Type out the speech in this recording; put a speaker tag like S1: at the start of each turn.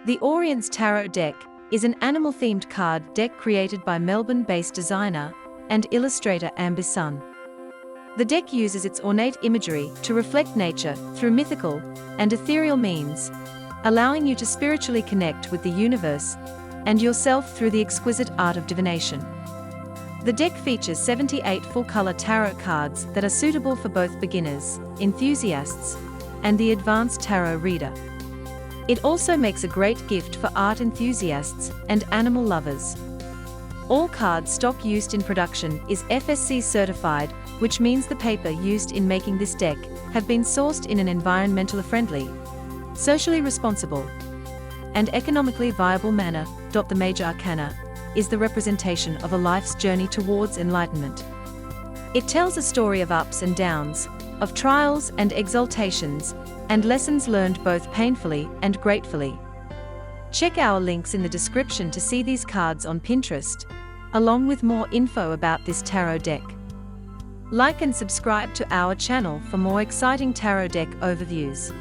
S1: The Oriens Tarot deck is an animal-themed card deck created by Melbourne-based designer and illustrator Amber Sun. The deck uses its ornate imagery to reflect nature through mythical and ethereal means, allowing you to spiritually connect with the universe and yourself through the exquisite art of divination. The deck features 78 full-color tarot cards that are suitable for both beginners, enthusiasts, and the advanced tarot reader. It also makes a great gift for art enthusiasts and animal lovers. All card stock used in production is FSC certified, which means the paper used in making this deck have been sourced in an environmentally friendly, socially responsible, and economically viable manner. The major arcana is the representation of a life's journey towards enlightenment. It tells a story of ups and downs, of trials and exaltations, and lessons learned both painfully and gratefully. Check our links in the description to see these cards on Pinterest, along with more info about this tarot deck. Like and subscribe to our channel for more exciting tarot deck overviews.